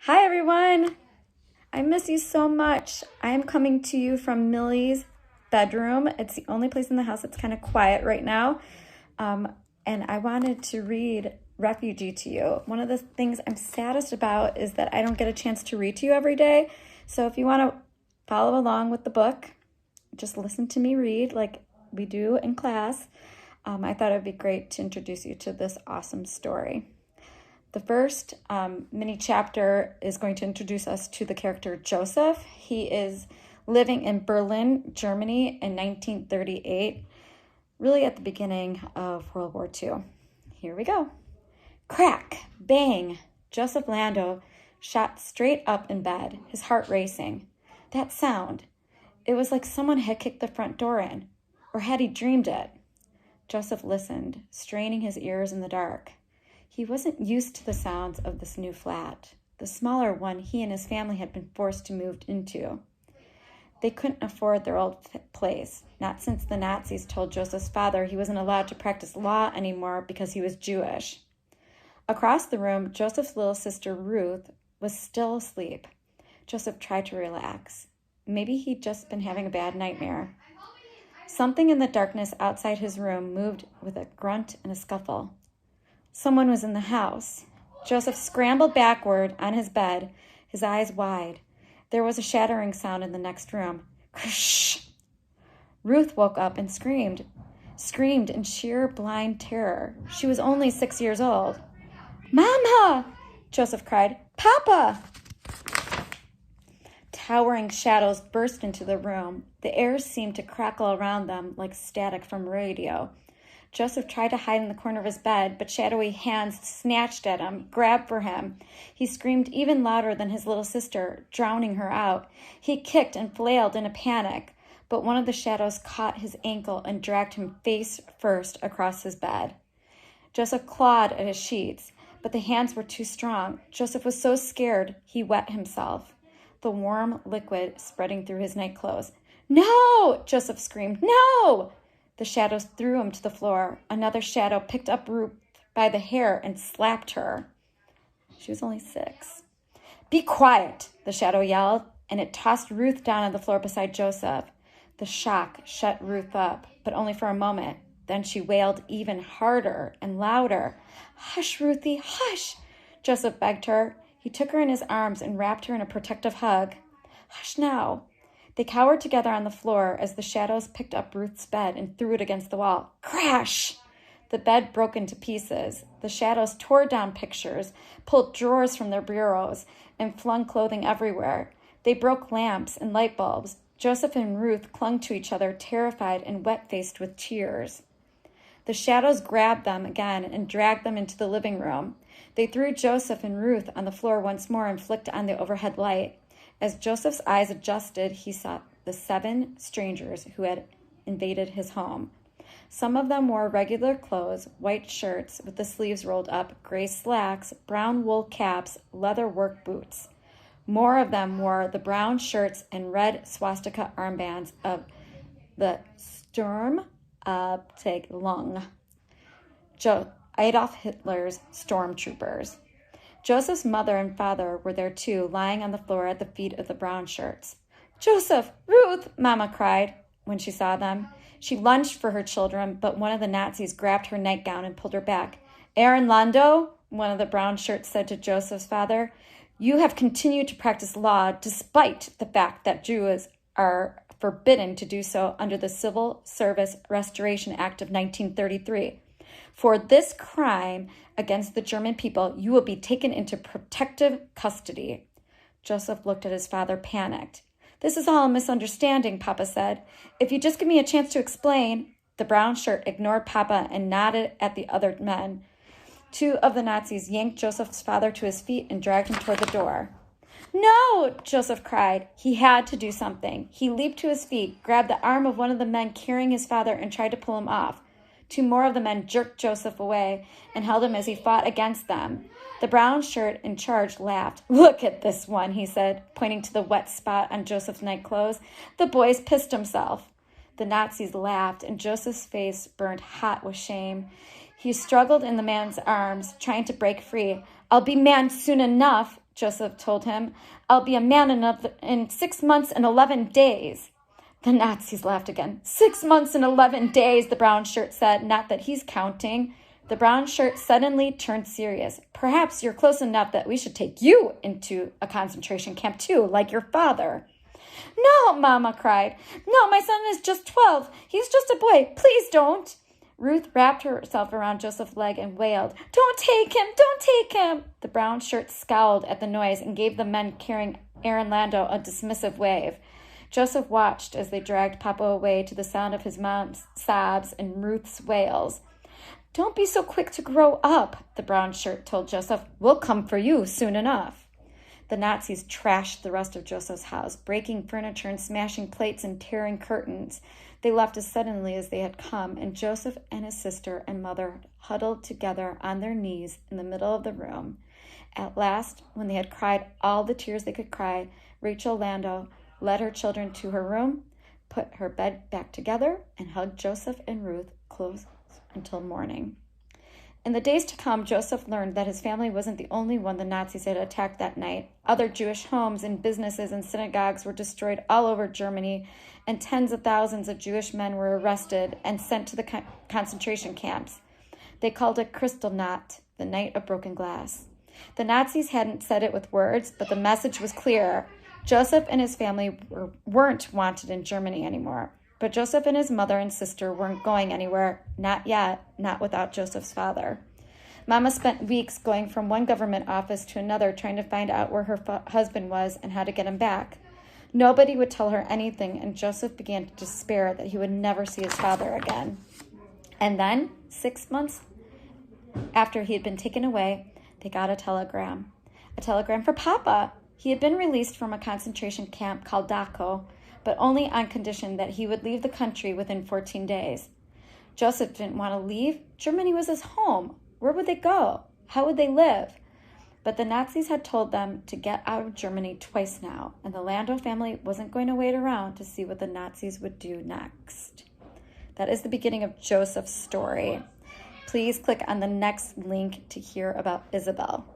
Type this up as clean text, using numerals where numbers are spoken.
Hi, everyone. I miss you so much. I am coming to you from Millie's bedroom. It's the only place in the house that's kind of quiet right now. And I wanted to read Refugee to you. One of the things I'm saddest about is that I don't get a chance to read to you every day. So if you want to follow along with the book, just listen to me read like we do in class. I thought it would be great to introduce you to this awesome story. The first mini chapter is going to introduce us to the character Joseph. He is living in Berlin, Germany in 1938, really at the beginning of World War II. Here we go. Crack, bang. Joseph Lando shot straight up in bed, his heart racing. That sound, it was like someone had kicked the front door in, or had he dreamed it? Joseph listened, straining his ears in the dark. He wasn't used to the sounds of this new flat, the smaller one he and his family had been forced to move into. They couldn't afford their old place, not since the Nazis told Joseph's father he wasn't allowed to practice law anymore because he was Jewish. Across the room, Joseph's little sister Ruth was still asleep. Joseph tried to relax. Maybe he'd just been having a bad nightmare. Something in the darkness outside his room moved with a grunt and a scuffle. Someone was in the house. Joseph scrambled backward on his bed, his eyes wide. There was a shattering sound in the next room. Krish! Ruth woke up and screamed in sheer blind terror. She was only 6 years old. Mama! Joseph cried. Papa! Towering shadows burst into the room. The air seemed to crackle around them like static from radio. Joseph tried to hide in the corner of his bed, but shadowy hands snatched at him, grabbed for him. He screamed even louder than his little sister, drowning her out. He kicked and flailed in a panic, but one of the shadows caught his ankle and dragged him face first across his bed. Joseph clawed at his sheets, but the hands were too strong. Joseph was so scared, he wet himself, the warm liquid spreading through his nightclothes. No! Joseph screamed. No! The shadows threw him to the floor. Another shadow picked up Ruth by the hair and slapped her. She was only 6. Be quiet, the shadow yelled, and it tossed Ruth down on the floor beside Joseph. The shock shut Ruth up, but only for a moment. Then she wailed even harder and louder. Hush, Ruthie, hush, Joseph begged her. He took her in his arms and wrapped her in a protective hug. Hush now. They cowered together on the floor as the shadows picked up Ruth's bed and threw it against the wall. Crash! The bed broke into pieces. The shadows tore down pictures, pulled drawers from their bureaus, and flung clothing everywhere. They broke lamps and light bulbs. Joseph and Ruth clung to each other, terrified and wet-faced with tears. The shadows grabbed them again and dragged them into the living room. They threw Joseph and Ruth on the floor once more and flicked on the overhead light. As Joseph's eyes adjusted, he saw the 7 strangers who had invaded his home. Some of them wore regular clothes, white shirts with the sleeves rolled up, gray slacks, brown wool caps, leather work boots. More of them wore the brown shirts and red swastika armbands of the Sturmabteilung, Adolf Hitler's stormtroopers. Joseph's mother and father were there too, lying on the floor at the feet of the brown shirts. Joseph! Ruth! Mama cried when she saw them. She lunged for her children, but one of the Nazis grabbed her nightgown and pulled her back. Aaron Lando, one of the brown shirts said to Joseph's father, you have continued to practice law despite the fact that Jews are forbidden to do so under the Civil Service Restoration Act of 1933. For this crime against the German people, you will be taken into protective custody. Joseph looked at his father, panicked. This is all a misunderstanding, Papa said. If you just give me a chance to explain. The brown shirt ignored Papa and nodded at the other men. 2 of the Nazis yanked Joseph's father to his feet and dragged him toward the door. No, Joseph cried. He had to do something. He leaped to his feet, grabbed the arm of one of the men carrying his father, and tried to pull him off. 2 more of the men jerked Joseph away and held him as he fought against them. The brown shirt in charge laughed. Look at this one, he said, pointing to the wet spot on Joseph's nightclothes. The boy's pissed himself. The Nazis laughed, and Joseph's face burned hot with shame. He struggled in the man's arms, trying to break free. I'll be man soon enough, Joseph told him. I'll be a man in 6 months and 11 days. The Nazis laughed again. 6 months and 11 days, the brown shirt said, not that he's counting. The brown shirt suddenly turned serious. Perhaps you're close enough that we should take you into a concentration camp too, like your father. No, Mama cried. No, my son is just 12. He's just a boy. Please don't. Ruth wrapped herself around Joseph's leg and wailed, Don't take him! Don't take him! The brown shirt scowled at the noise and gave the men carrying Aaron Lando a dismissive wave. Joseph watched as they dragged Papa away to the sound of his mom's sobs and Ruth's wails. Don't be so quick to grow up, the brown shirt told Joseph. We'll come for you soon enough. The Nazis trashed the rest of Joseph's house, breaking furniture and smashing plates and tearing curtains. They left as suddenly as they had come, and Joseph and his sister and mother huddled together on their knees in the middle of the room. At last, when they had cried all the tears they could cry, Rachel Lando led her children to her room, put her bed back together, and hugged Joseph and Ruth close until morning. In the days to come, Joseph learned that his family wasn't the only one the Nazis had attacked that night. Other Jewish homes and businesses and synagogues were destroyed all over Germany, and tens of thousands of Jewish men were arrested and sent to the concentration camps. They called it Kristallnacht, the night of broken glass. The Nazis hadn't said it with words, but the message was clear. Joseph and his family weren't wanted in Germany anymore. But Joseph and his mother and sister weren't going anywhere, not yet, not without Joseph's father. Mama spent weeks going from one government office to another trying to find out where her husband was and how to get him back. Nobody would tell her anything, and Joseph began to despair that he would never see his father again. And then, 6 months after he had been taken away, they got a telegram for Papa. He had been released from a concentration camp called Dachau, but only on condition that he would leave the country within 14 days. Joseph didn't want to leave. Germany was his home. Where would they go? How would they live? But the Nazis had told them to get out of Germany twice now, and the Lando family wasn't going to wait around to see what the Nazis would do next. That is the beginning of Joseph's story. Please click on the next link to hear about Isabel.